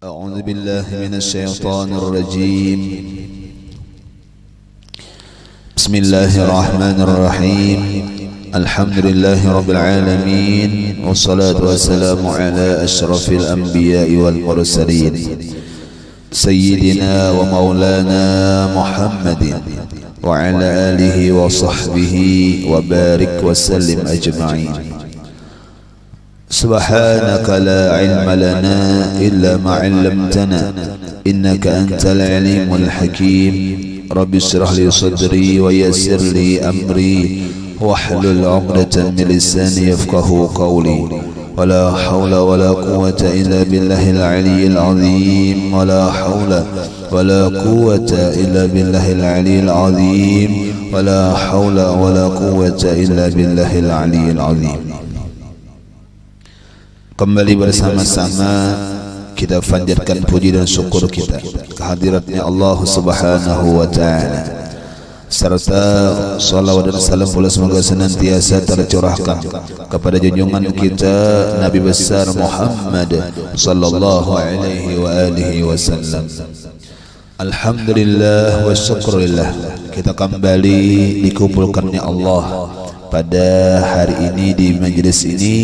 أعوذ بالله من الشيطان الرجيم. بسم الله الرحمن الرحيم. الحمد لله رب العالمين، والصلاة والسلام على أشرف الأنبياء والمرسلين سيدنا ومولانا محمد وعلى آله وصحبه وبارك وسلم أجمعين. سبحانك لا علم لنا إلا ما علمتنا إنك أنت العليم الحكيم. رب اشرح لي صدري ويسر لي أمري واحلل عقدة من لساني يفقه قولي. ولا حول ولا قوة إلا بالله العلي العظيم. ولا حول ولا قوة إلا بالله العلي العظيم. ولا حول ولا قوة إلا بالله العلي العظيم. Kembali bersama-sama kita panjatkan puji dan syukur kita kehadiratnya Allah Subhanahu wa Ta'ala, serta salawat dan salam pula semoga senantiasa tercurahkan kepada junjungan kita Nabi besar Muhammad sallallahu alaihi wa alihi wasallam. Alhamdulillah wa syukurillah, kita kembali dikumpulkannya Allah pada hari ini di majlis ini,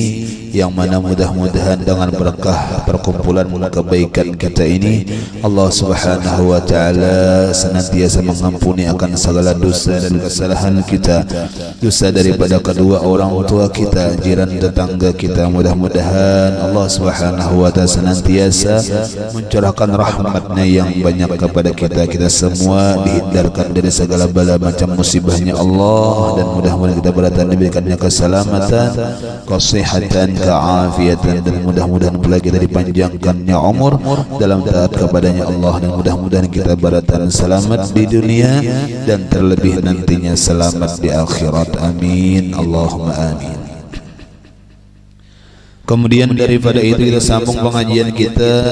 yang mana mudah-mudahan dengan berkah perkumpulan kebaikan kita ini Allah Subhanahu wa Ta'ala senantiasa mengampuni akan segala dosa dan kesalahan kita, dosa daripada kedua orang tua kita, jiran tetangga kita. Mudah-mudahan Allah Subhanahu wa Ta'ala senantiasa mencurahkan rahmatnya yang banyak kepada kita semua, dihindarkan dari segala bala macam musibahnya Allah, dan mudah-mudahan kita berada diberikannya keselamatan, kesehatan, keafiatan, dan mudah-mudahan pula kita dipanjangkannya umur dalam taat kepadanya Allah, dan mudah-mudahan kita berada selamat di dunia dan terlebih nantinya selamat di akhirat. Amin, Allahumma amin. Kemudian daripada itu kita sambung pengajian kita.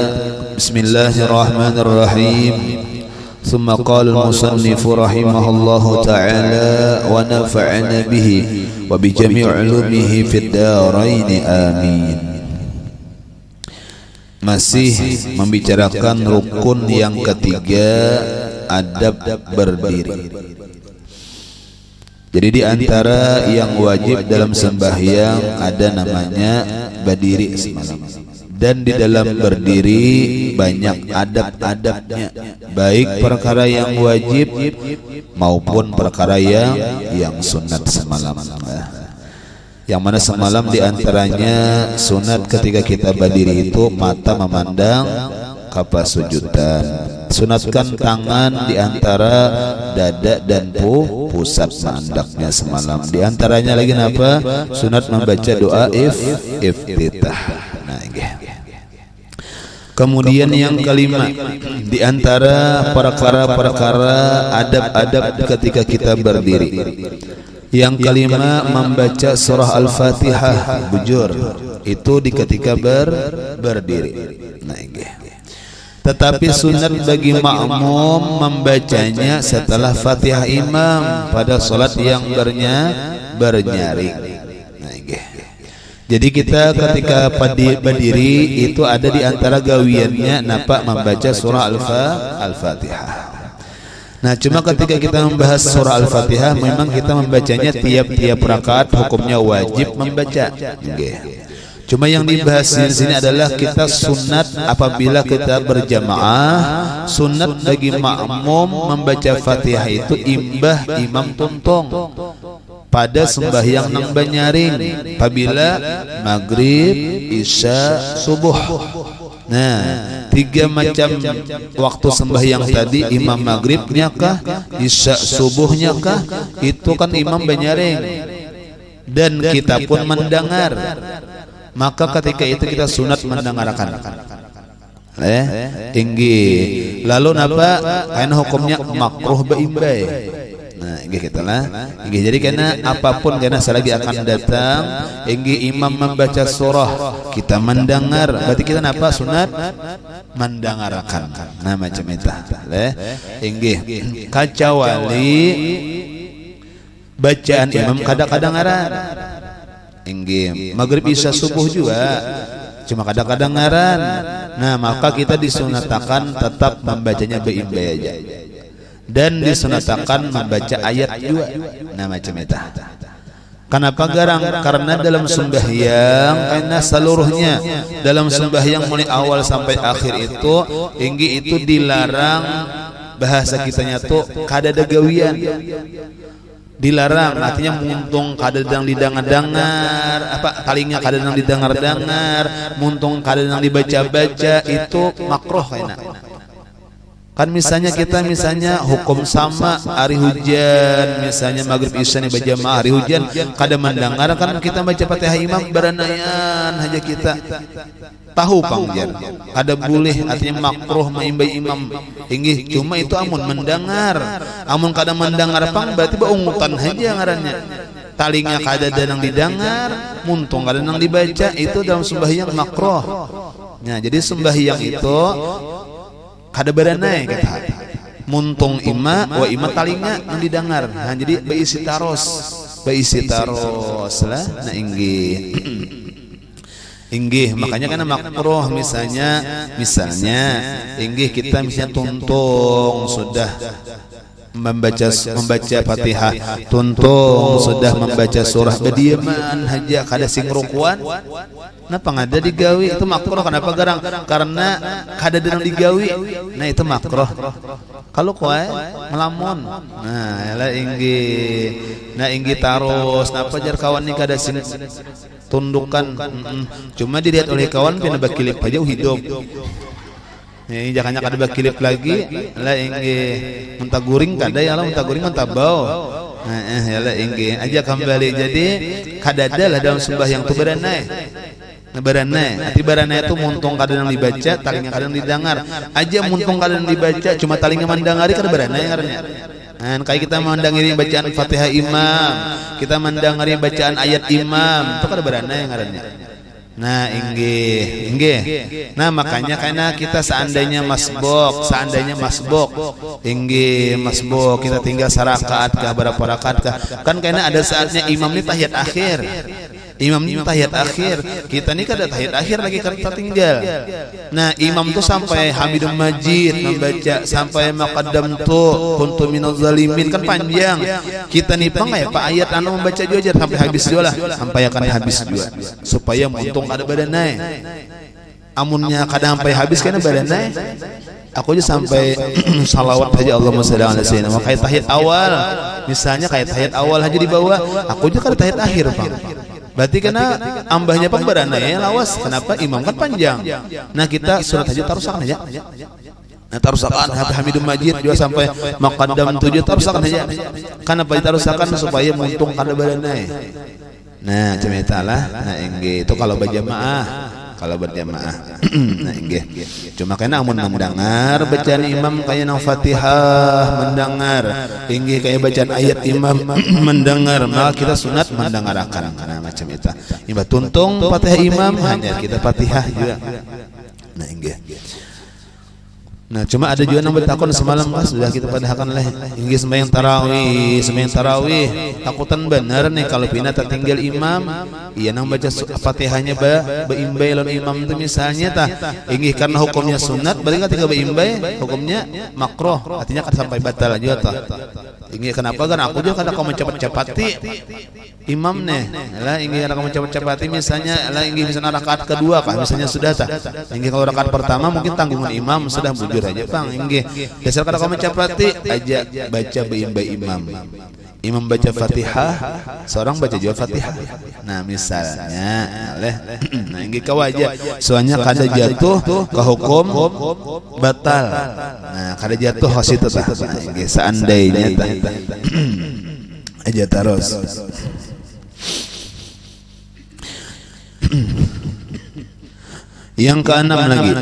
Bismillahirrahmanirrahim. ثم قال المصنف رحمه الله تعالى ونفعنا به وبجميع علومه في الدارين آمين. Masih membicarakan rukun yang ketiga, adab berdiri. Jadi di antara yang wajib dalam sembahyang ada namanya berdiri semalam. Dan di dalam berdiri banyak adab-adabnya, baik perkara yang wajib maupun perkara yang sunat semalam. Yang mana semalam di antaranya sunat ketika kita berdiri itu mata memandang kapa sujudan. Sunatkan tangan di antara dada dan pusat mandaknya semalam. Di antaranya lagi apa? Sunat membaca doa iftitah. Kemudian yang kelima, di antara perkara-perkara adab-adab ketika kita berdiri, yang kelima membaca surah Al-Fatihah bujur, itu di ketika berdiri. Tetapi sunat bagi makmum membacanya setelah Fatihah imam pada salat yang bernyaring. Jadi kita ketika berdiri itu ada di antara gawiannya nampak membaca surah Al-Fatihah. Nah, cuma ketika kita membahas surah Al-Fatihah memang kita membacanya tiap-tiap rakaat, hukumnya wajib membaca. Cuma yang dibahas di sini adalah kita sunat apabila kita berjamaah, sunat bagi makmum membaca Fatihah itu imbah imam tuntung pada sembahyang nang banyaring, apabila maghrib, isya, subuh. Nah, tiga macam waktu sembahyang tadi, imam maghribnya kah, isya subuhnya kah, itu kan imam banyaring dan kita pun mendengar. Maka ketika itu kita sunat mendengarkan. Tinggi. Lalu napa? Karena hukumnya makruh baimbai. Nah, kita lah. Jadi karena apapun karena selagi akan datang, imam membaca surah, kita mendengar, berarti kita napa? Sunat mendengarkan. Nah, macam itu. Kacawali bacaan imam kadang-kadang aran. Maghrib isya subuh juga cuma kadang-kadang ngaran. Nah, maka kita disunatakan tetap membacanya beimbai aja. Dan disunatakan membaca ayat 2. Nah, macam itu. Kenapa garang? Karena dalam sembahyang, karena seluruhnya dalam sembahyang mulai awal sampai akhir itu, itu dilarang, bahasa kitanya tuh kadada gawian. Dilarang, artinya muntung kadadang didangar-dangar, kalinya kadadang didangar-dangar, muntung kadadang dibaca-baca, itu makruh kayaknya. Kan misalnya kita hukum sama hari hujan, misalnya maghrib isya nih berjamaah hari hujan, kada mendengar kan kita baca Fatihah imam beranayan aja kita tahu pangjar kada boleh, artinya makruh maimbai imam inggih. Cuma itu amun mendengar, amun kada mendengar pang berarti beungutan aja ngarannya, talinya kada ada nang didengar, muntung kada nang dibaca, itu dalam sembahyang makruh. Nah, jadi sembahyang itu kada beranai kata muntung ima wa ima talinga nang didengar. Nah, jadi beisi taros lah. Nah, inggih makanya kan makruh misalnya inggih kita misalnya tuntung sudah membaca Fatihah, tuntung sudah membaca surah bediaman haja kada sing rukuan. Napa ngada digawi itu makruh? Kenapa garang? Karena kada denang digawi. Nah, itu makruh. Kalau kowe melamun, nah lah inggih terus. Napa jar kawan ni kada sing tundukan? Cuma dilihat oleh kawan pina bakilip aja hidup. Ini jangannya kada bakilip lagi lah inggih muntah guring kada ya lah, muntah guring muntah bau. Nah, ya lah inggih aja kembali. Jadi kada ada lah dalam sembahyang tu beranai. Arti beranai itu muntung kadang dibaca, talinya kadang didengar. Aja muntung kadang dibaca, cuma talinya mendengari kada beranai ngarannya. Nah, kayak kita mendengari bacaan Fatihah imam, kita mendengari bacaan ayat imam, itu kada beranai ngarannya. Nah, inggih. Nah, makanya karena kita seandainya masbuk, kita tinggal sarakaat kah berapa rakaat kah? Kan karena ada saatnya imam ini tahiyat akhir. Kita nih kada tahiyat akhir lagi kita tinggal. Nah, imam tuh sampai Hamidum Majid membaca sampai maqaddamtu kuntu minaz zalimin, kan panjang. Kita nih pak ayat anu membaca juga sampai habis juga lah, sampai akan habis juga supaya muntung ada badanai. Amunnya kadang sampai habis karena badanai. Aku aja sampai salawat aja Allahumma shalli ala sayyidina. Kayak tahiyat awal, misalnya kayak tahiyat awal aja di bawah, aku aja kada tahiyat akhir, Bang. Berarti karena ambahnya pemberanai lawas. Kenapa? Imam kan panjang. Nah, kita surat aja tarusakan aja. Nah, tarusakan Hamidum Majid juga sampai maqaddam 7 tarusakan aja. Kenapa ditarusakan? Supaya muntung kada beranai. Nah, cemetalah. Nah, itu kalau berjamaah. Nah, cuma kena amun mendengar bacaan imam kayak nang Fatihah mendengar, kayak bacaan ayat imam mendengar, maka kita sunat mendengarkan. Nah, macam itu. Imam tuntung Fatihah imam hanya kita Fatihah juga. Nah, Nah, cuma ada juga yang bertakon semalam Mas, sudah kita padahkan lah. Inggih sembahyang tarawih. Takutan benar nih kalau pina tertinggal imam, iya nang baca Fatihahnya beimbai lawan imam itu misalnya tah. Inggih karena hukumnya sunat, berarti ketika beimbai hukumnya makruh, artinya kan sampai batal juga tah. Inggih kenapa kan aku juga kadang kau mencepat-cepati imam nih. Lah inggih kadang kau mencepat-cepati misalnya lah inggih misalnya rakaat kedua kah misalnya sudah tah. Inggih kalau rakaat pertama mungkin tanggungan imam sudah bujur aja Bang. Inggih dasar kadang kau mencepati aja baca beimbai imam baca Fatihah, seorang baca juga Fatihah. Nah, misalnya nah inggih kau aja soalnya kada jatuh ke hukum batal. Nah, kada jatuh hasil tah. Nah, inggih seandainya tah aja terus. Yang keenam lagi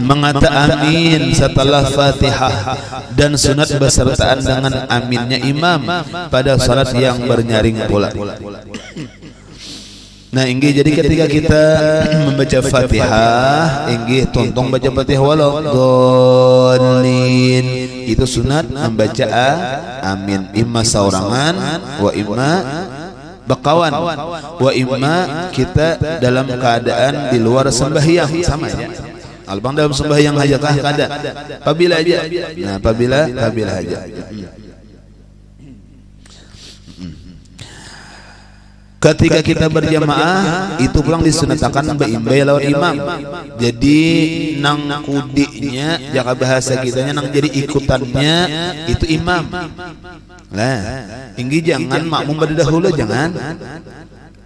mengata amin setelah Fatihah dan sunat besertaan dengan aminnya imam pada salat yang bernyaring pula. Nah, inggih jadi ketika kita membaca Fatihah, inggih tuntung baca Fatihah waladhdallin, itu sunat membaca amin imma saurangan wa imma bekawan, wa imma kita dalam keadaan di luar sembahyang, sama ya. Albang dalam sembahyang aja kah kada? Apabila aja. Nah, apabila aja. Ketika kita berjamaah itu pulang disunatakan beimbai lawan imam. Jadi nang kudinya jaka bahasa kitanya nang jadi ikutannya itu imam. Lah, inggi jangan makmum berdahulu jangan.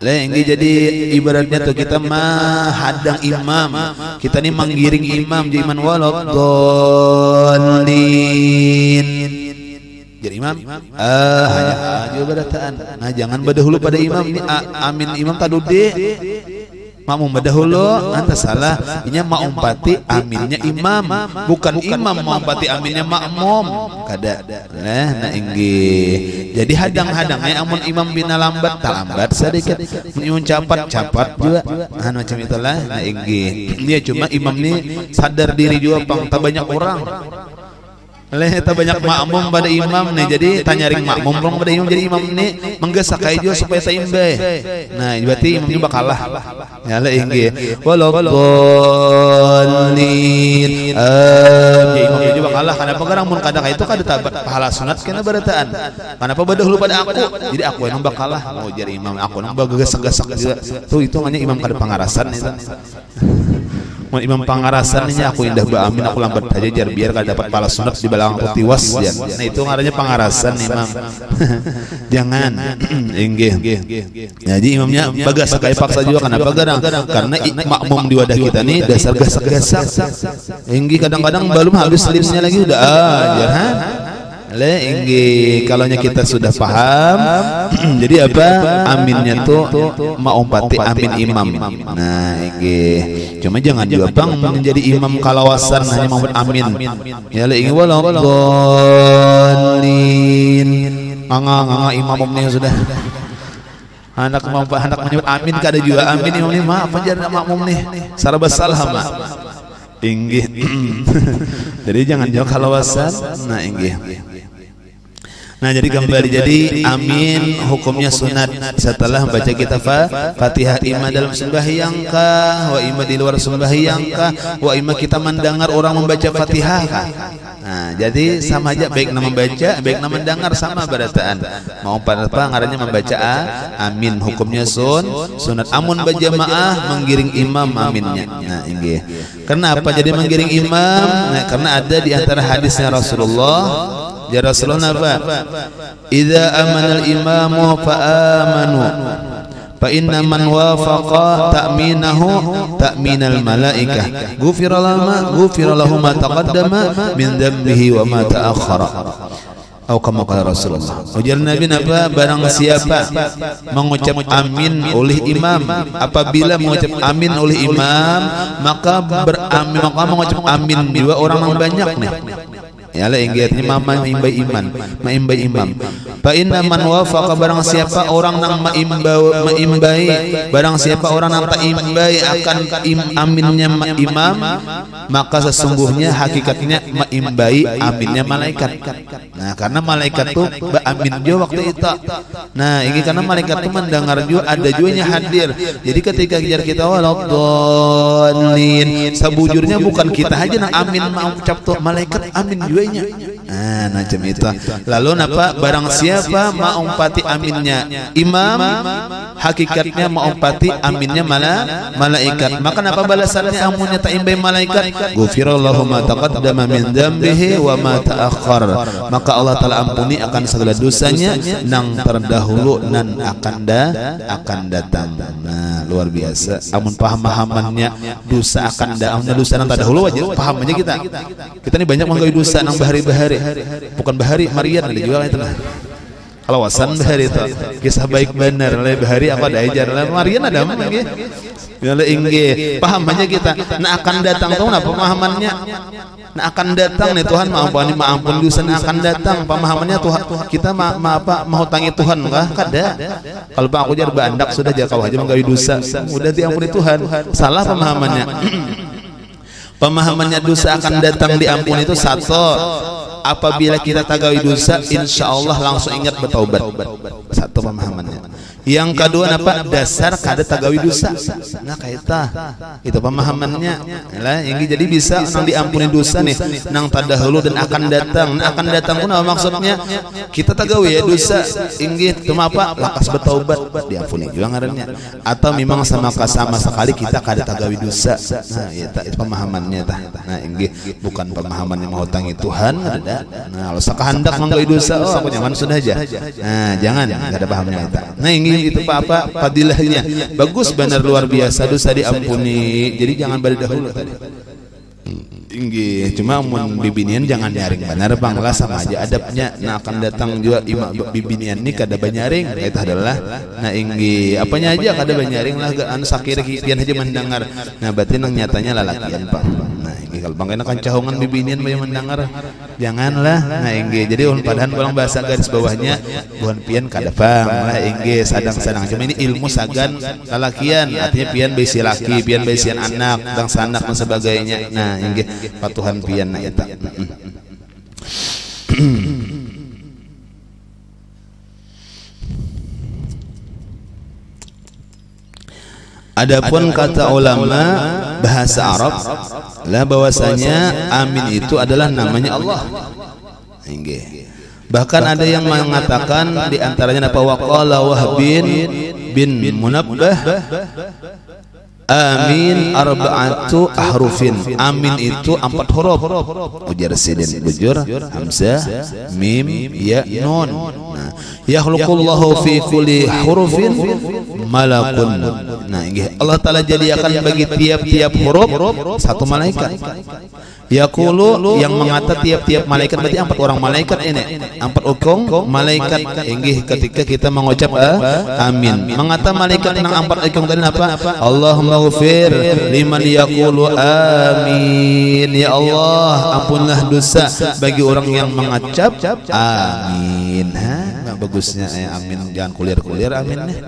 Lah inggi jadi ibaratnya tuh kita mah hadang imam. Kita nih menggiring imam jadi iman waladdallin. Jadi imam hanya aja badataan. Nah jangan berdahulu pada imam ini amin imam tadude makmum berdahulu anta salah inya maumpati aminnya imam bukan imam maumpati aminnya makmum kada. Nah inggih jadi hadang-hadangnya amun imam bina lambat talambat sedikit mun capat juga macam itulah. Nah inggih dia cuma imam ini sadar diri juga pang banyak orang tak banyak makmum pada imam nih, jadi tanyaring makmum dong pada imam, jadi imam ini menggesakai juga supaya seimbang. Nah berarti imam juga kalah ya lah inggih waladdallin jadi imam juga kalah karena pengarang mun kadang itu kada pahala sunat kena barataan kenapa badahulu pada aku jadi aku yang nambah kalah mau jadi imam aku nambah gesak-gesak juga tuh itu hanya imam kada pangarasan itu. Imam pangarasannya aku indah baamin aku lambat aja jar biar kada dapat pahala sunat di belakang tiwas ya. Nah itu ngarannya pangarasan imam. Jangan inggih. Jadi imamnya bagas kayak paksa juga kenapa karena makmum di wadah kita nih dasar gasak-gasak. Inggih kadang-kadang belum habis lipsnya lagi udah jangan. Le inggi kalaunya kita sudah paham jadi apa aminnya tuh maumpati amin imam. Nah inggi cuma jangan juga bang menjadi imam kalawasan hanya mau amin ya le inggi waladdallin nganga imamnya sudah anak menyebut amin kada juga amin imam ini maaf aja makmum nih sarabas salah mah inggi. Jadi jangan jauh kalawasan. Nah inggi. Nah jadi kembali jadi amin hukumnya sunat setelah membaca kita Fatihah imma dalam sembahyang kah wa imma di luar sembahyang kah wa imma kita mendengar orang membaca Fatihah kah. Nah jadi sama aja baik nama membaca baik nama mendengar sama barataan mau pada apa ngarannya membaca amin hukumnya sunat amun berjamaah menggiring imam aminnya. Nah inggih kenapa jadi menggiring imam? Nah karena ada di antara hadisnya Rasulullah ya Rasulullah apa? Idza amana al-imamu fa amanu fa inna man wafaqa ta'minahu ta'minal malaikah ghufira lahu ma taqaddama min dhanbihi wa ma ta'akhkhara. Atau kama qala Rasulullah. Ujar Nabi apa? Barang siapa mengucap amin oleh imam, apabila mengucap amin oleh imam maka mengucap amin juga orang yang banyak nih. Ya lah ingatnya mama imbai imam. Fa inna man wafaqa barang siapa orang nang maimbai barang siapa orang nang tak imbai akan aminnya imam maka sesungguhnya hakikatnya maimbai aminnya malaikat. Nah karena malaikat tuh amin juga waktu itu. Nah ini karena malaikat tuh mendengar juga ada juga hadir. Jadi ketika kita waladdallin sebujurnya bukan kita aja nang amin mau ucap tuh malaikat amin juga. Nah macam itu. Lalu napa barang siapa maumpati aminnya imam hakikatnya maumpati aminnya malaikat maka napa balasannya amunnya tak imbai malaikat ghufirallahu ma taqaddama min dzambihi wa ma ta'akhkhar maka Allah taala ampuni akan segala dosanya nang terdahulu dan akan datang. Nah luar biasa amun pahamannya dosa akan datang dosa nang terdahulu aja pahamannya kita ini banyak menggawe dosa nang bahari-bahari bukan bahari Marian ada juga itu lah kalawasan bahari itu kisah baik benar le bahari apa ada ajar Marian ada mana nggih ya le inggih pahamannya kita nah akan datang tahu apa pemahamannya nah akan datang nih Tuhan maafkan dosa akan datang pemahamannya Tuhan kita mau tangi Tuhan enggak kada kalau Pak aku jar bandak sudah aja kau aja menggawe dosa udah diampuni Tuhan salah pemahamannya. Pemahamannya dosa akan datang diampuni itu satu apabila kita tagawi dosa insya Allah langsung ingat bertaubat. Satu pemahamannya. Yang kedua apa? Dasar kada tagawi dosa. Nah kaita itu pemahamannya lah. Jadi bisa nang diampuni dosa nih nang tadahulu dan akan datang. Nah akan datang pun apa maksudnya? Kita tagawi ya dosa inggih cuma apa? Lakas bertaubat diampuni juga ngarannya. Atau memang sama sekali kita kada tagawi dosa. Nah itu pemahamannya tah. Nah inggih bukan pemahamannya mau tangi Tuhan ada. Nah kalau sakahandak manggawi dosa oh aku nyaman sudah aja. Nah jangan ada pahamnya kita. Nah ini itu apa fadilahnya bagus benar luar biasa dosa diampuni. Jadi jangan balik dahulu tadi. Inggih cuma mun bibinian jangan nyaring benar bang lah sama aja adabnya. Nah akan datang juga bibinian ini kada banyaring itu adalah nah inggih apanya aja kada banyaring lah anu sakir kian aja mendengar. Nah berarti nang nyatanya lalakian pak. Nah inggih kalau bang kan cahongan bibinian bae mendengar janganlah. Nah inggih jadi padahal balang bahasa garis bawahnya buhan pian kada bang lah inggih sadang-sadang cuma ini ilmu sagan lalakian artinya pian besi laki pian besian anak dan sanak dan sebagainya. Nah inggih patuhan pian na eta. Adapun kata ulama bahasa Arab lah bahwasanya amin itu adalah namanya Allah. Inggih. Bahkan ada yang mengatakan di antaranya apa waqala Wahb bin Munabbah amin arba'atu ahrufin. Amin itu 4 huruf. Ujar Sidin bujur hamzah mim ya nun. Nah, yakhluqullahu fi kulli hurufin malakun. Nah, Allah Taala jadikan bagi tiap-tiap huruf satu malaikat. Yaqulu yang mengata tiap-tiap malaikat berarti 4 orang malaikat ini 4 ukung malaikat inggih ketika kita mengucap amin. Mengata malaikat nang 4 ukung tadi apa? Allahumma ghfir liman yaqulu amin. Ya Allah ampunlah dosa bagi orang yang mengucap amin. Ha bagusnya amin jangan kulir-kulir amin nih.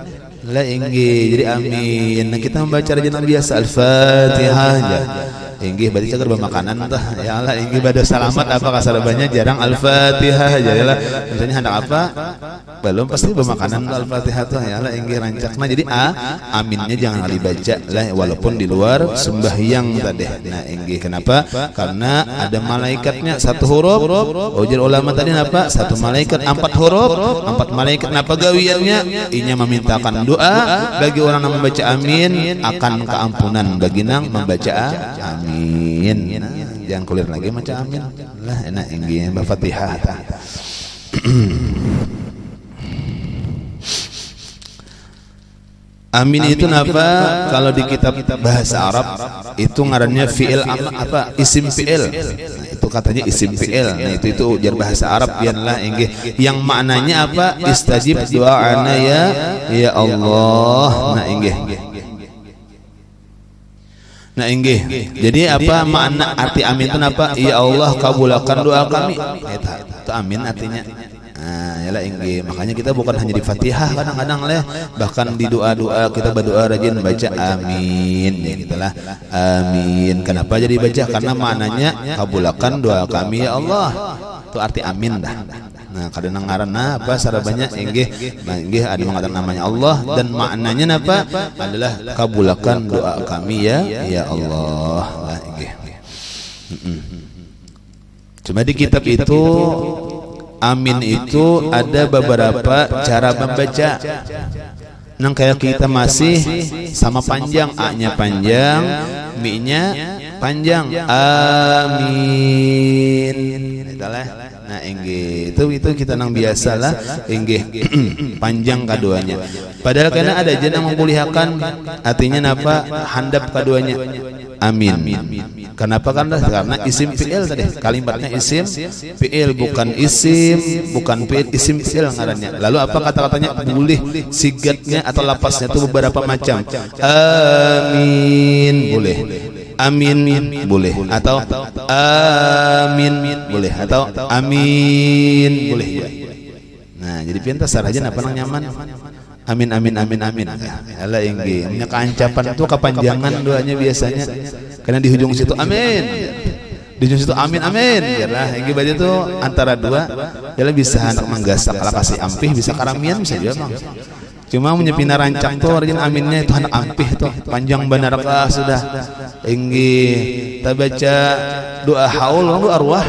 La inggih jadi amin. Nah kita membaca rajin biasa Al-Fatihah aja. Inggih berarti cager bermakanan tah ya Allah inggih pada salamat apa kasarabannya jarang Al-Fatihah aja ya lah tentunya hendak apa belum pasti bermakanan Al-Fatihah tuh ya Allah inggih rancak. Nah jadi aminnya jangan dibaca lah walaupun di luar sembahyang tadi. Nah inggih kenapa? Karena ada malaikatnya 1 huruf. Ujar ulama tadi apa? 1 malaikat 4 huruf 4 malaikat. Napa gawiannya? Inya memintakan doa bagi orang yang membaca amin akan keampunan bagi nang membaca amin. Jangan kulir lagi macam amin lah enak inggih Fatihah. Amin itu napa? Kalau di kitab bahasa Arab itu ngarannya fi'il apa? Isim fi'il. Nah, itu katanya isim fi'il. Nah, itu ujar bahasa Arab biarlah inggih. Yang maknanya apa? Istajib doa'ana ya Allah. Nah inggih. Nah inggih. Jadi apa makna arti amin itu apa? Ya Allah kabulkan doa kami. Itu amin artinya. Nah, yalah inggih. Makanya kita bukan hanya di Fatihah kadang-kadang leh, bahkan di doa-doa kita berdoa rajin baca amin ya gitulah. Amin. Kenapa jadi baca? Karena maknanya kabulkan doa kami ya Allah. Itu arti amin dah. Nah, kadang ngaranna apa sarabanya inggih. Nah, inggih ada mengatakan namanya Allah dan maknanya apa? Adalah kabulkan doa kami ya Allah. Nah, inggih. Cuma di kitab itu amin itu ada beberapa cara membaca. Nang kayak kita masih sama panjang, A-nya panjang, Mi-nya panjang. Amin. Itulah. Nah, inggih itu kita nang biasalah inggih panjang keduanya. Padahal karena ada aja yang memulihkan artinya napa handap keduanya. Amin. Kenapa? Karena isim fi'il tadi. Kalimatnya isim fi'il bukan isim, bukan fi'il, isim fi'il ngarannya. Lalu apa kata-katanya? Boleh sigatnya atau lapasnya itu beberapa macam. Amin boleh. Amin boleh atau amin boleh atau amin boleh. Nah, jadi pintas saja apa nang nyaman. Amin amin amin amin. Allah inggih. Nya keancapan itu kepanjangan doanya biasanya. Karena di hujung situ amin. Di situ amin amin ya ini berarti itu antara dua jalan bisa hendak menggasak kalau kasih ampih bisa karamian bisa juga Mang. Cuma menyepina rancang tuh rajin aminnya itu hendak ampih tuh panjang benar kah sudah inggih kita baca doa haul lalu arwah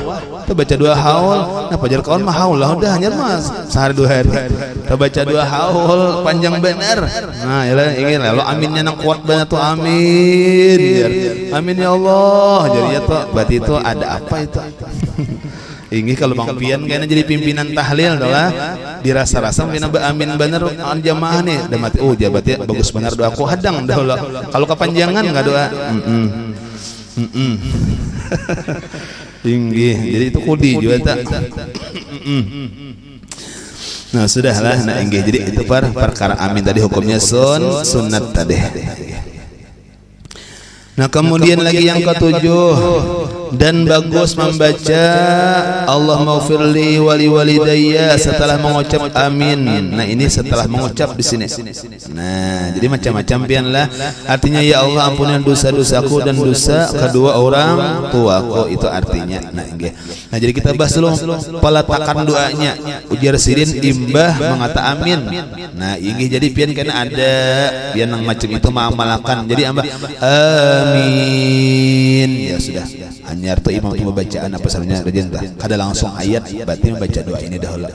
kita baca doa haul nah pajar kawan mah haul lah udah hanya mas sehari 2 hari kita baca doa haul panjang benar nah ya ingin lalu aminnya nang kuat banget tuh amin ya. Amin ya Allah jadi ya tuh berarti itu ada apa itu ini kalau Bang Pian kayaknya jadi pimpinan tahlil adalah dirasa-rasa amin bener jamaah nih udah mati jabatnya bagus benar doaku hadang dah kalau kepanjangan nggak doa tinggi jadi itu kudi juga tak nah sudahlah nah inggih jadi itu perkara amin tadi hukumnya sunat tadi. Nah kemudian lagi yang ketujuh dan bagus membaca Allah maghfirli wali walidayya setelah mengucap amin. Nah ini setelah mengucap di sini. Nah jadi macam-macam pianlah artinya ya Allah ampuni dosa-dosaku dan dosa kedua orang tuaku itu artinya. Nah jadi kita bahas dulu peletakan doanya ujar sirin imbah mengata amin. Nah ini jadi pian karena ada pian yang macam itu mengamalkan jadi ambah amin ya sudah hanya arti imam itu bacaan apa sebenarnya rajin kada langsung ayat berarti membaca doa ini dahulu.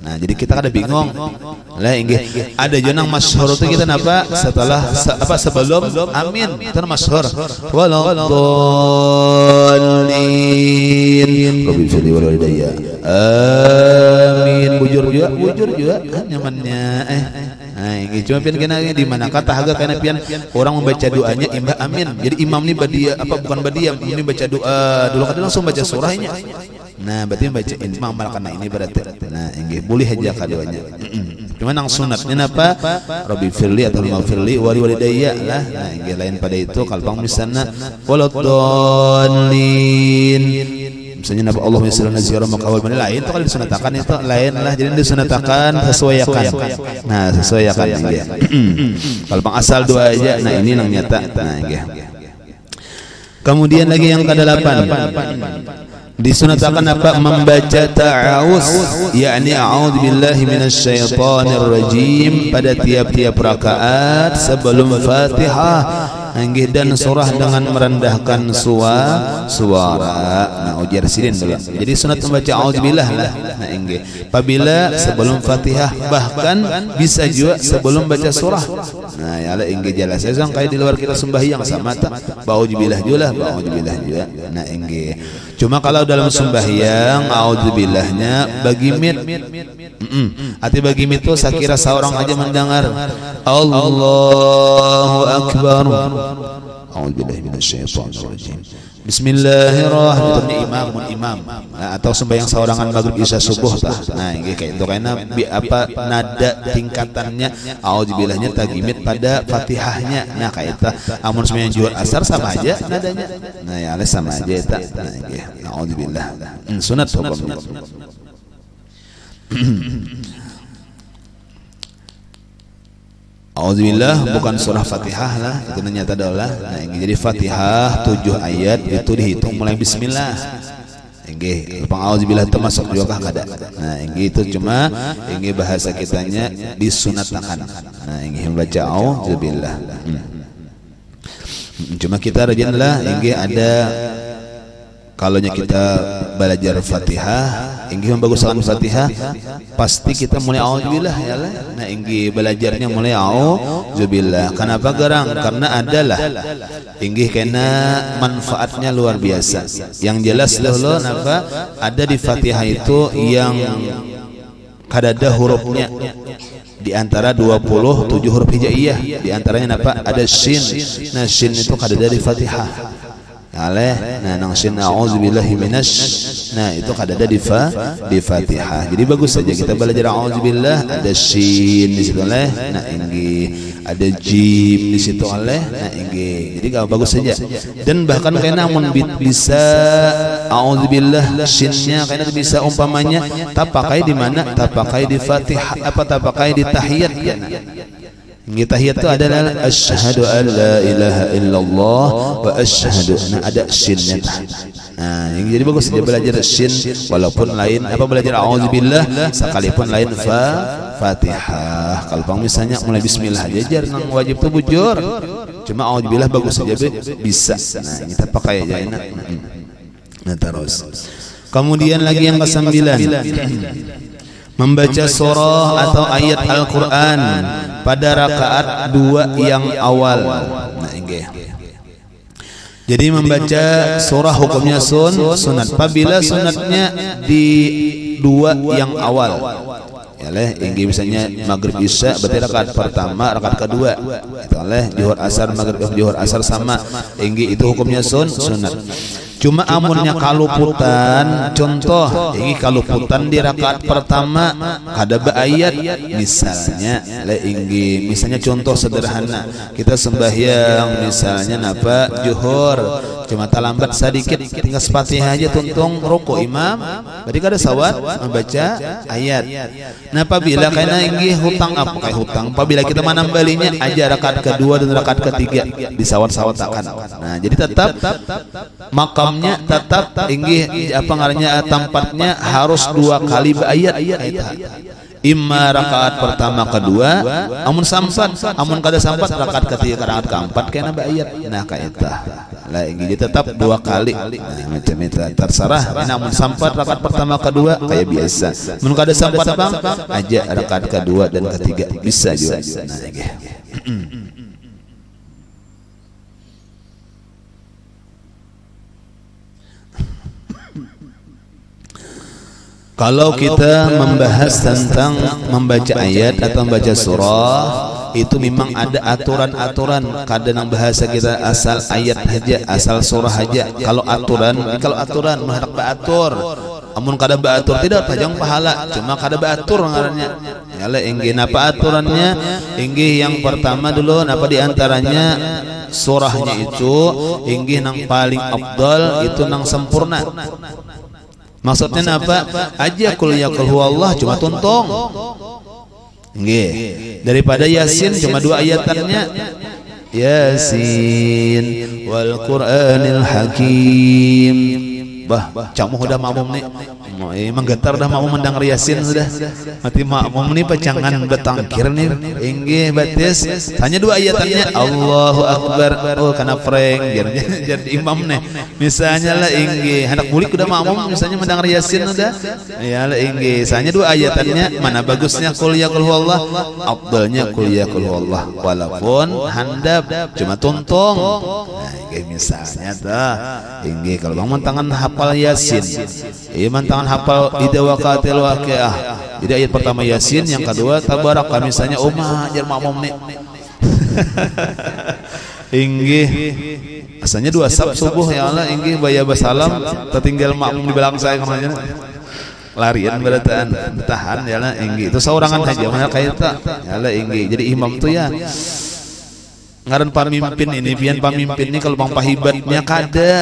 Nah jadi kita kada bingung lah inggih ada jonang masyhur itu kita napa setelah apa sebelum amin itu masyhur waladdallin rabbil fili wal hidayah amin bujur juga nyamannya nah ini cuma pian kena di mana kata harga karena pian orang membaca doanya imbah amin jadi imam ini badia apa bukan badia ini baca doa dulu kan langsung baca surahnya nah berarti baca imam malakana ini berarti nah ini boleh aja kadoanya cuma nang sunatnya apa rabbi firli atau maghfirli wali walidayya lah nah ini lain pada itu kalau misalnya waladdallin misalnya Nabi Allah misalnya ziarah makawal mana lain itu kalau disunatakan itu lain lah jadi disunatakan sesuaikan nah sesuaikan ya kalau bang asal doa aja nah ini nang nyata nah ya kemudian lagi yang ke-8 disunatakan apa membaca ta'awuz yakni a'udzubillahi minasyaitonir rajim pada tiap-tiap rakaat sebelum Fatihah anggih dan surah dengan merendahkan suara. Nah ujar sirin dulu. Jadi sunat membaca auzubillah lah. Nah anggih. Apabila sebelum Fatihah bahkan bisa juga sebelum baca surah. Nah ya lah anggih jelas. Saya kayak di luar kita sembahyang sama tak auzubillah juga, auzubillah juga. Nah anggih. Cuma kalau dalam sembahyang auzubillahnya bagi mit. Arti bagi mit itu saya kira seorang aja mendengar Allahu Akbar. A'udzubillahi minasyaitonir rajim. Bismillahirrahmanirrahim. Imam. Nah, atau sembahyang seorangan maghrib isya subuh tah. Nah, ini kayak itu karena apa nada tingkatannya a'udzubillahnya tagimit pada Fatihahnya. Nah, kayak itu. Amun sembahyang jual asar sama aja nadanya. Nah, ya sama aja eta. Nah, ini a'udzubillah. Sunat hukumnya. Auzubillah bukan surah Fatihah lah itu ternyata adalah nah ini jadi Fatihah 7 ayat itu dihitung mulai bismillah nggih pang auzubillah termasuk juga kada nah ini itu cuma ini bahasa kitanya disunatkan nah ini membaca auzubillah cuma kita rajinlah ini ada kalau kita belajar Fatihah inggi membaguskan Fatihah pasti kita mulai auzubillah ya lah. Nah inggi belajarnya mulai auzubillah. Kenapa gerang? Karena adalah inggi kena manfaatnya luar biasa. Yang jelas dahulu napa ada di Fatihah itu yang kadada hurufnya di antara 27 huruf hijaiyah di antaranya napa ada shin. Nah shin itu kadada di Fatihah. Nah nang sin a'udzubillahi minasy nah itu kadada di Fatihah. Jadi bagus saja kita belajar a'udzubillah ada shin di situ leh. Nah ini ada jim di situ leh. Nah ini jadi kalau bagus saja. Dan bahkan kena mun bisa a'udzubillah shinnya kena bisa umpamanya tak pakai di mana? Tak pakai di Fatihah apa tak pakai di tahiyat ya. Tahiyat itu adalah asyhadu an la ilaha illallah wa asyhadu nah ada shinnya Nah, yang jadi bagus dia belajar shin walaupun lain apa belajar auzubillah sekalipun lain Fatihah. Kalau bang misalnya mulai bismillah aja jarang wajib tuh bujur. Cuma auzubillah bagus saja bisa. Nah, kita pakai aja enak. Nah, terus. Kemudian lagi yang ke-9. Membaca surah atau ayat Al-Qur'an pada rakaat 2 yang awal. Nah, inggih. Jadi membaca surah hukumnya sunat. Apabila sunatnya di 2 yang awal. Yalah, inggih misalnya maghrib isya berarti rakaat pertama, rakaat kedua. Itulah zuhur asar maghrib zuhur asar sama. Inggih itu hukumnya sunat. Cuma amunnya kaluputan, contoh ini kaluputan di rakaat pertama ada ayat misalnya misalnya contoh sederhana kita sembahyang misalnya napa zuhur cuma terlambat sedikit tinggal Fatihah aja tuntung ruku imam berarti kada sawat membaca ayat. Nah apabila karena inggih hutang apa kayak hutang apabila kita menambalinya aja rakaat kedua dan rakaat ketiga disawat-sawatakan. Nah jadi tetap makamnya tetap inggih apa ngarannya tempatnya harus 2 kali ayat imma rakaat pertama kedua amun sampat amun kada sampat rakaat ketiga rakaat keempat kena ayat. Nah ka eta lah inggih tetap 2 kali. Nah, macam itu terserah namun sampat rakaat pertama kedua kayak biasa mun kada sampat bang aja rakaat kedua dan ketiga bisa juga. Nah inggih. Kalau kita membahas tentang membaca ayat atau membaca surah itu memang ada aturan-aturan. Kadang bahasa kita asal ayat aja, asal surah aja. Kalau aturan hendak baatur. Amun kada baatur tidak pajang pahala, cuma kada baatur ngarannya. Yalah inggih napa aturannya? Inggih yang pertama dulu napa di antaranya surahnya itu inggih nang paling afdal itu nang sempurna. Maksudnya apa? Aja kul ya kul huwallah cuma tuntung. Nggih. Daripada Yasin cuma 2 ayatannya. Yasin wal Qur'anil Hakim. Bah, camuh udah makmum nih. Menggetar dah makmum mendang Yasin sudah. Mati makmum nih pecangan betangkir nih. Inggih batis. Hanya 2 ayatannya Allahu Akbar. Oh kana prank jadi imam nih. Misalnya lah inggih hendak bulik udah makmum misalnya mendang Yasin udah. Ya lah inggih. Hanya 2 ayatannya mana bagusnya qul ya qul huwallah, afdalnya qul ya qul huwallah. Walaupun handap cuma tuntung. Nah, inggih misalnya dah. Inggih kalau bang tangan hafal Yasin. Iya mantangan hafal idza waqatil waqiah. Jadi ayat pertama Yasin, yang kedua tabaraka misalnya jar makmum nih. Inggih. Asalnya 2 sab subuh ya Allah inggih baya basalam tertinggal makmum di belakang saya kemana larian berataan tahan ya Allah inggih. Itu saurangan aja mana kayak tak ya Allah inggih. Jadi imam tuh ya ngaran pamimpin ini pian pamimpin ini kalau bang pahibatnya kada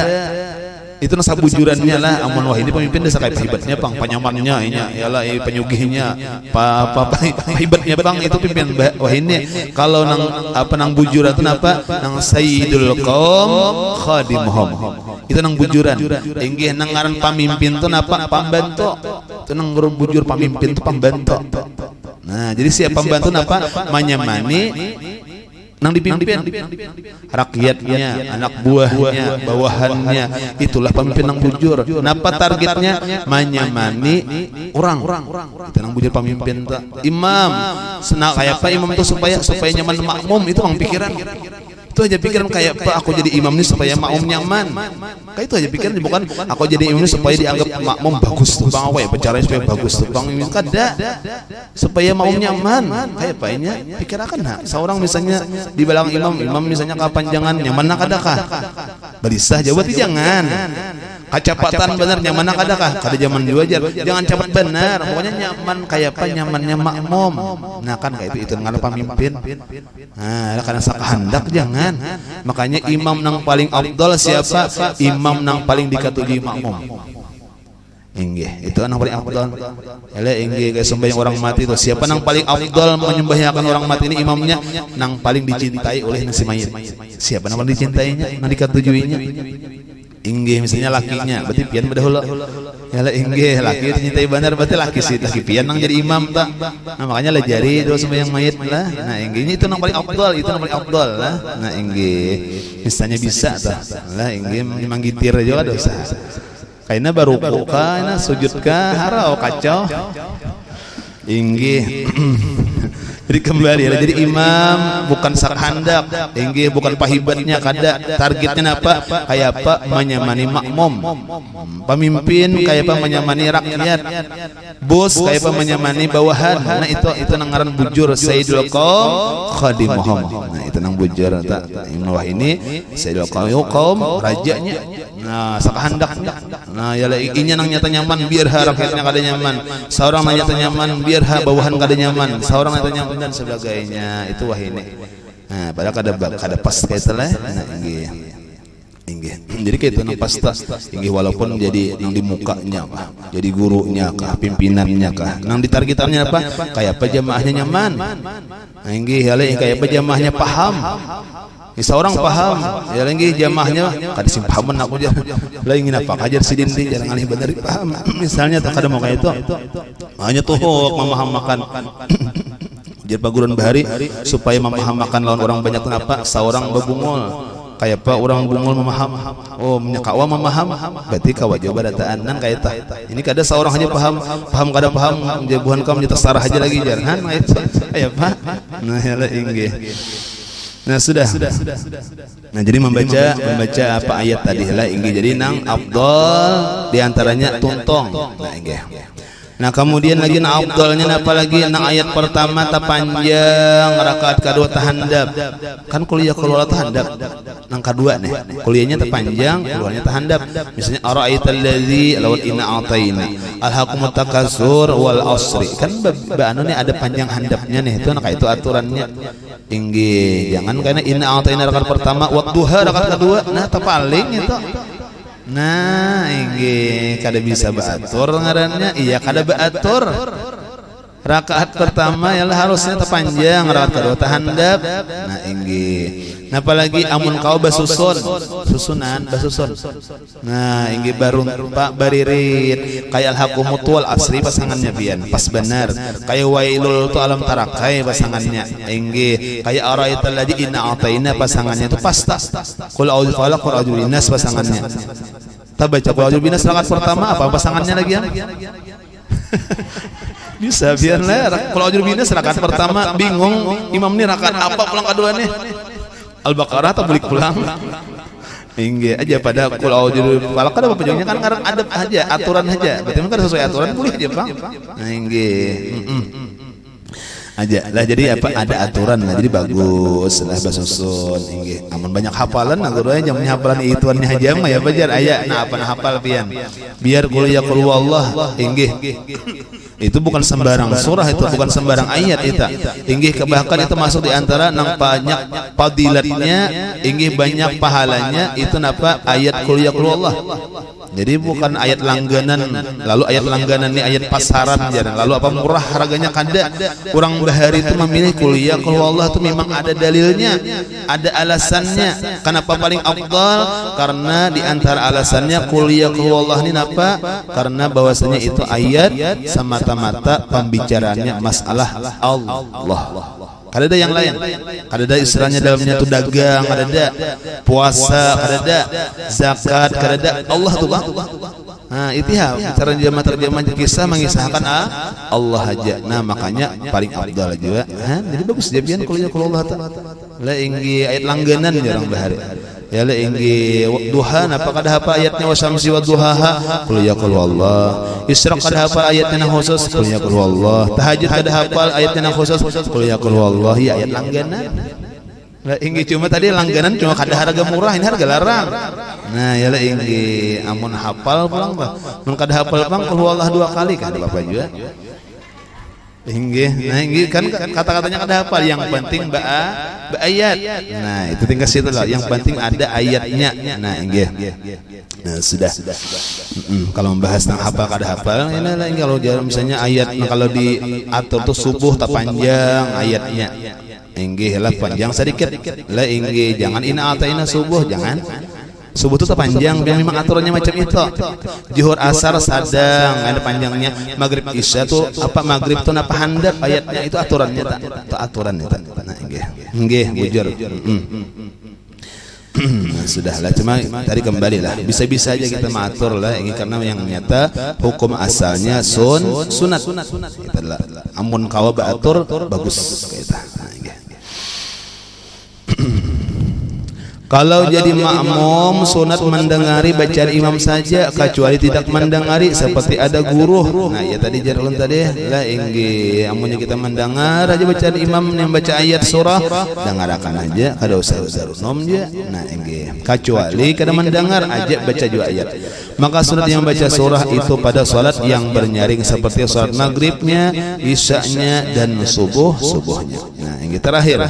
itu nasa bujurannya lah amun wah ini pemimpin desa kayak pahibatnya bang panyamannya ini yalah penyugihnya pahibatnya bang itu pimpin wah ini kalau nang apa nang bujuran itu apa nang sayyidul qaum khadimuhum itu nang bujuran inggih nang ngaran pamimpin itu napa pambantu itu nang bujur pamimpin itu pambantu. Nah jadi siapa pembantu napa manyamani nang dipimpin rakyatnya, anak buahnya, bawahannya, itulah pemimpin nang bujur. Napa targetnya? Manyamani orang. Itu nang bujur pemimpin ta. Imam, senang kayak apa imam itu supaya nyaman makmum itu mang pikiran. Itu aja pikiran kayak apa aku jadi imam ini supaya makmum nyaman. Kayak itu aja pikiran bukan aku jadi imam ini supaya dianggap makmum bagus tuh bang awet caranya supaya bagus tuh bang ini kada supaya makmum nyaman kayak apa ini pikirakan nah seorang misalnya di belakang imam misalnya kapanjangan nyaman nak adakah berisah jawab jangan kacepatan bener nyaman nak adakah kada zaman juga aja jangan cepat benar pokoknya nyaman kayak apa nyamannya makmum. Nah kan kayak itu ngaran pemimpin. Nah karena sakahandak jangan. Makanya imam nang paling afdal siapa? Imam nang paling dikatuji makmum. Inggih, itu nang paling afdal. Ele inggih kayak sembahyang orang mati itu. Siapa nang paling afdal menyembahyakan orang mati ini imamnya nang paling dicintai oleh si mayit. Siapa nang paling dicintainya, nang dikatujuinya? Inggih misalnya lakinya, berarti pian berdahulu. Ya lah inggih laki nyintai benar berarti laki pian nang jadi imam tak. Nah makanya lah jari terus sembahyang mayit lah. Nah inggihnya itu nang paling afdal, itu nang paling afdal lah. Nah inggih misalnya bisa tak. Lah inggih memang gitir aja lah dosa. Kaina baru kaina sujud ka harau kacau. Inggih. Jadi kembali ya, jadi imam bukan sak handak, inggih bukan pahibatnya kada, targetnya apa? Kayak apa? Menyamani makmum. Pemimpin kayak apa? Menyamani rakyat. Bos kayak apa? Menyamani bawahan. Nah itu nang ngaran bujur Sayyidul Qaum khadimuhum. Nah itu nang bujur tak. Wah ini Sayyidul Qaum rajanya. Nah sak handaknya. Nah ya inya nang nyata nyaman biar rakyatnya kada nyaman. Seorang nang nyata nyaman biar bawahan kada nyaman. Seorang nyata nyaman dan sebagainya itu wah ini. Nah padahal kada pas kayak itulah. Nah inggih jadi kayak itu nang pasta inggih walaupun jadi nang di mukanya kah, jadi gurunya kah, pimpinannya kah, nang ditargetannya apa kayak apa jamaahnya nyaman. Nah inggih kayak apa jamaahnya paham. Seorang paham ya lagi jamaahnya kada sim pahaman aku aja lah ingin apa ajar sidin jarang alih bener paham. Misalnya tak kada mau kayak itu hanya tuh memahamakan jadi paguran bahari supaya memahamakan lawan orang banyak. Kenapa seorang bebungul kayak apa orang bungul memaham, oh menyakawa memaham berarti kawa jawa dataan nan kayak tak. Ini kada seorang hanya paham kada paham jabuhan kamu terserah aja lagi jangan kayak apa. Nah ya lah inggih. Nah sudah. Nah jadi membaca apa ayat tadi lah inggih. Jadi nang afdal diantaranya tuntong. Nah inggih. Nah kemudian lagi nang afdalnya apa lagi nang ayat pertama ta panjang rakaat kedua tahandap. Kan kuliah keluar tahandap. Nang kedua nih kuliahnya ta panjang keluarnya tahandap. Misalnya ara'aital ladzi law inna a'tayna alhaqumut takasur wal asri. Kan anu nih ada panjang handapnya nih itu kayak itu aturannya. Inggih jangan karena inna a'tayna rakaat pertama wa duha rakaat kedua. Nah ta paling itu. Nah inggih kada bisa baatur ngarannya. Iya kada baatur. Rakaat pertama yalah harusnya terpanjang, rakaat kedua tahandap. Nah inggih. Nah apalagi amun kau basusun susunan basusun. Nah inggih baru pak baririt kayak alhaqumut wal asri pasangannya pian pas benar. Kayak wailul tu alam tarakai pasangannya. Inggih kayak araital ladzi inna ataina pasangannya itu pas tak. Qul a'udzu falaq qul a'udzu binnas pasangannya. Ta baca qul a'udzu binnas rakaat pertama apa pasangannya lagi ya? Bisa biarlah kalau a'udzu binnas rakaat pertama bingung imam ini rakaat apa pulang kedua nih? Al-Baqarah atau balik pulang? Inggih aja pada qul a'udzu falaq kada apa jauhnya kan ngarang adab aja, aturan aja. Berarti kan sesuai aturan boleh aja, Bang. Nah, inggih. Aja lah jadi apa ada aturan lah jadi bagus lah basusun inggih amun banyak hafalan nah gurunya jam hafalan ituannya aja mah ya bajar aya nah apa hafal pian biar kuliah Allah inggih itu bukan sembarang surah itu bukan sembarang ayat itu inggih bahkan itu masuk di antara nang banyak fadilatnya inggih banyak pahalanya itu napa ayat kuliah Allah. Jadi bukan ayat langganan lalu ayat langganan ini ayat pasaran jarang lalu apa murah harganya kada. Orang bahari itu memilih kuliah kalau Allah itu memang ada dalilnya, ada alasannya. Kenapa paling afdal? Karena di antara alasannya kuliah kalau Allah ini apa? Karena bahwasanya itu ayat semata-mata pembicaraannya masalah Allah. Kada ada yang lain. Kada ada istilahnya dalamnya tuh dagang, kada ada puasa, kada ada zakat, kada ada Allah tuh Bang. Nah, itu ya cara terjemah kisah mengisahkan Allah aja. Nah, makanya paling afdal juga. Jadi bagus jabian kuliah Allah ta. La inggi ayat langganan jarang bahari. Ya la inggi duha apa kada apa ayatnya wasamsi wa duhaha kuliah Allah. Isra kada hafal ayatnya khusus kuliah Allah. Tahajud kada hafal ayatnya khusus kuliah Allah. Ya ayat langganan. Lah inggi cuma tadi langganan cuma kada harga murah ini harga larang. Nah ya lah inggi amun hafal pulang Bang. Mun kada hafal Bang kuliah Allah 2 kali kada apa juga. Inggi. Nah inggi kan kata-katanya kada hafal yang penting ayat. Nah itu tinggal situ lah yang penting ada ayatnya. Nah inggi. Nah sudah. Kalau membahas tentang hafal kada hafal ini lah kalau misalnya ayat kalau diatur tuh subuh tak panjang ayatnya. Inggih lah panjang sedikit. Lah inggih jangan ina ataina subuh jangan. Subuh itu panjang, yang memang aturannya macam itu. Zuhur asar sadang ada panjangnya. Maghrib isya tuh apa maghrib tuh napa handap ayatnya itu aturannya tak? Itu aturannya tak. Nah nggih bujur. Nah, sudahlah cuma tadi kembali lah bisa-bisa aja kita mengatur lah ini karena yang nyata hukum asalnya sunat kita lah amun kawa baatur bagus kita. Kalau jadi makmum sunat mendengari bacaan imam saja kecuali tidak mendengari seperti ada guru. Nah ya tadi jarulun tadi lah inggi amunnya kita mendengar aja bacaan imam yang baca ayat surah dengarkan aja kada usah nom aja. Nah inggi kecuali kada mendengar aja baca juga ayat. Maka sunat yang baca surah itu pada salat yang bernyaring seperti salat maghribnya, isyanya dan subuhnya. Nah ini terakhir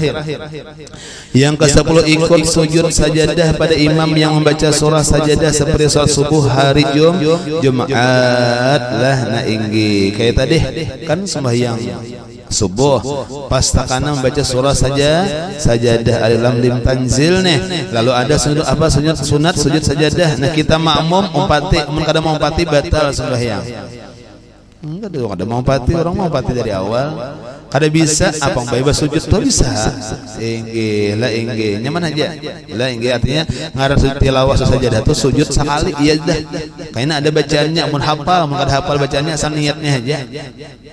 yang ke-10 ikut sujud sajadah pada imam yang membaca surah sajadah seperti salat subuh hari Jumat lah. Nah inggi kayak tadi kan sembahyang subuh pas takana membaca surah sajadah alif lam mim tanzil nih lalu ada sunat sujud sajadah. Nah kita makmum umpati mun kada mau umpati batal sembahyang. Enggak ada mau umpati orang mau umpati dari awal kada bisa apa bebas sujud tuh bisa ingge lah ingge nyaman aja lah ingge artinya ngaran sujud tilawah sajadah tuh sujud sekali iya dah karena ada bacaannya mun hafal mun kada hafal bacaannya asal niatnya aja.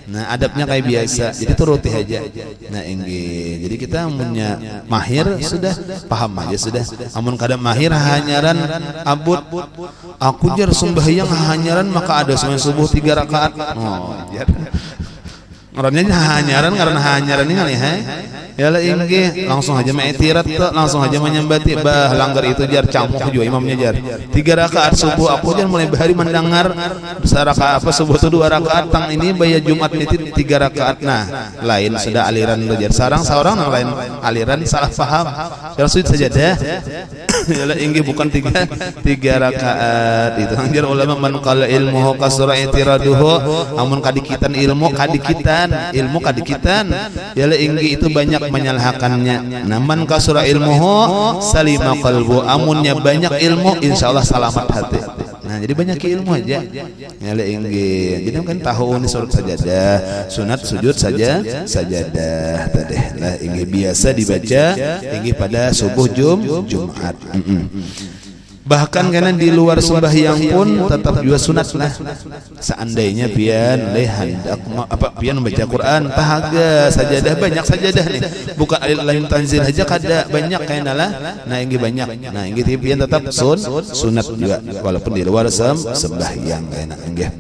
Nah adabnya kayak biasa jadi turuti aja. Nah ingge jadi kita punya mahir sudah paham aja sudah amun kada mahir hanyaran abut aku jar sembahyang hanyaran maka ada sembahyang subuh 3 rakaat. Oh jar orangnya hanyaran karena hanyaran ini kali ya lah ingge langsung aja mengetirat langsung aja menyambati bah langgar itu jar camuh juga imamnya jar 3 rakaat subuh aku jar mulai hari mendengar saraka apa subuh itu 2 rakaat tang ini baya Jumat nitip 3 rakaat. Nah lain sudah aliran jar sarang seorang yang lain aliran salah paham kalau sujud sajadah ya lah ingge bukan 3 rakaat itu anjir ulama man qala ilmuhu kasra itiraduhu amun kadikitan ilmu kadikitan ya lah ingge itu banyak menyalahkannya. Naman kasura ilmuhu salima qalbu amunnya banyak ilmu insyaallah selamat hati. Nah jadi banyak ilmu aja ya lah ingge jadi kan tahu ini surat sajadah sunat sujud sajadah tadi lah ingge biasa dibaca ingge pada subuh Jumat. Bahkan karena di luar sembahyang pun tetap juga sunat lah. Seandainya pian hendak pian membaca Quran tahaga sajadah banyak sajadah nih. Bukan alif lam tanzil aja kada banyak kayaknya lah. Nah ini banyak. Nah ini pian tetap sunat juga walaupun di luar sembahyang kayaknya enggak.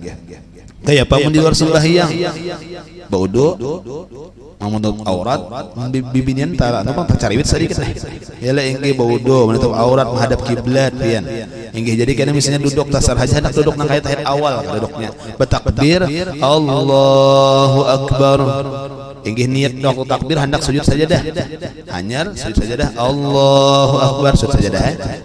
Kayak apa pun di luar sembahyang. Baudo menutup aurat bibinian tara apa tercariwit sedikit ya lah ingge baudo menutup aurat menghadap kiblat pian ingge jadi kana misalnya duduk tasar haja hendak duduk nang ayat awal duduknya bertakbir Allahu akbar ingge niat waktu takbir hendak sujud sajadah hanyar sujud sajadah Allahu akbar sujud sajadah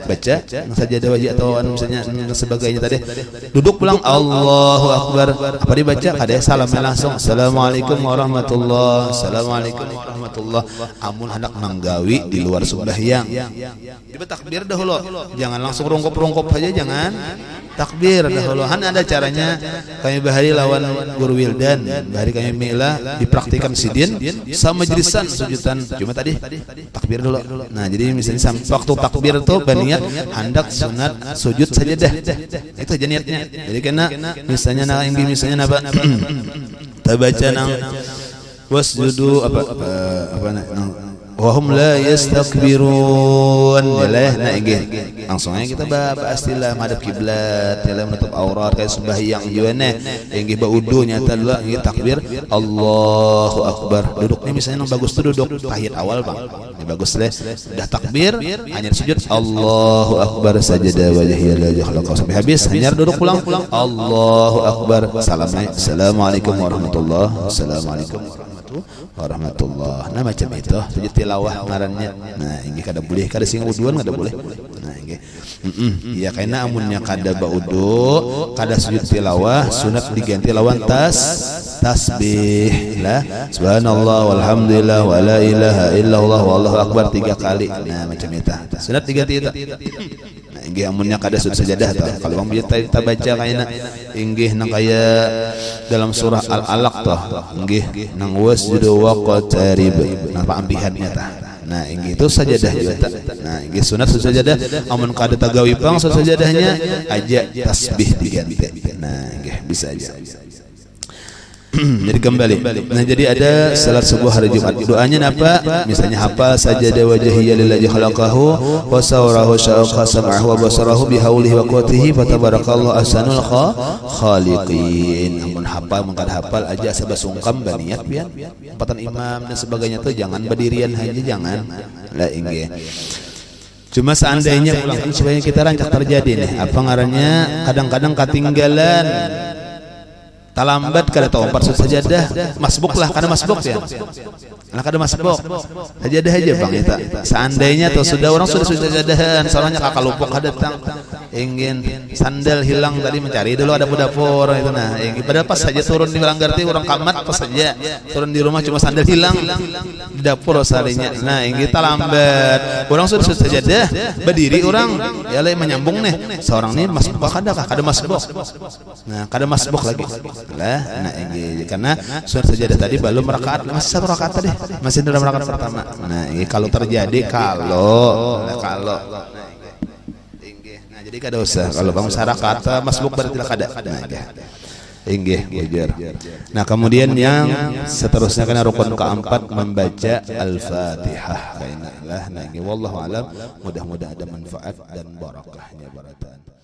baca sajadah wajib atau misalnya sebagainya tadi duduk pulang Allahu akbar apa dibaca ada salamnya langsung assalamualaikum warahmatullahi assalamualaikum warahmatullahi amun hendak manggawi di luar sembahyang tiba takbir dahulu jangan langsung rongkop aja jangan takbir dahulu ada caranya kami bahari lawan guru Wildan bahari kami mila dipraktikan sidin sama majlisan sujudan cuma tadi takbir dulu. Nah jadi misalnya waktu takbir tuh berniat hendak sunat sujud sajadah itu aja niatnya jadi kena misalnya naba tabaca nang wasjudu apa wahum la yastakbirun nah inggih langsung aja kita bahas istilah madhab kiblat dalam menutup aurat kayak sembahyang juga nih inggih baudu nyata dulu inggih takbir Allahu akbar duduknya misalnya yang bagus tuh duduk tahiyat awal bang ini bagus deh udah takbir hanya sujud Allahu akbar sajada wajhiya la khalaqa sampai habis hanya duduk pulang Allahu akbar assalamualaikum warahmatullahi wabarakatuh warahmatullah. Nah macam itu sujud tilawah ngarannya. Nah ini kada boleh kada sing uduan kada boleh. Nah ini ya karena amunnya kada baudu kada sujud tilawah sunat diganti lawan tasbih lah subhanallah walhamdulillah wala ilaha illallah wallahu akbar 3 kali. Nah macam itu sunat diganti itu. Nah ini inggih amunnya kada sujud sajadah tah kalau bang kita baca kayaknya inggih nang kaya dalam surah Al-Alaq tah inggih nang wasjudu waqtarib napa ambihannya tah. Nah inggih itu sajadah juga tah. Nah inggih sunat sujud sajadah amun kada tagawi pang sujud sajadahnya aja tasbih diganti. Nah inggih bisa aja. Jadi kembali. Nah jadi ada salat subuh hari Jumat. Doanya apa? Misalnya hafal sajadah wajhiya lillazi khalaqahu wa sawrahu syaqqa sam'ahu wa basarahu bihaulihi wa quwwatihi fatabarakallahu ahsanul khaliqin. Amun hafal mangkat hafal aja sabab sungkam baniat pian. Empatan imam dan sebagainya tuh jangan berdirian hanya jangan. Lah inggih. Cuma seandainya ulang supaya kita rancak terjadi nih. Apa ngarannya? Kadang-kadang ketinggalan talambat kada tahu empat sujud sajadah masbuk lah kada masbuk ya nah kada masbuk sajadah aja bang kita seandainya tuh sudah orang sudah sujud sajadahan soalnya kakak lupuk kada datang ingin sandal hilang tadi mencari dulu ada dapur itu nah ingin padahal pas saja turun di langgar orang kamat pas saja turun di rumah cuma sandal hilang di dapur sarinya nah ingin talambat orang sudah sujud sajadah berdiri orang ya lagi menyambung nih seorang nih masbuk kada masbuk nah kada masbuk lagi lah nah ini karena sunat sajadah tadi belum rakaat masih satu rakaat tadi masih dalam rakaat pertama nah ini kalau terjadi kalau nah jadi kada usah kalau bang masyarakat masbuk berarti tidak kada nah inggih wajar. Nah kemudian yang seterusnya kena rukun keempat membaca Al-Fatihah. Nah inggih wallahu alam mudah-mudahan ada manfaat dan barakahnya baratan.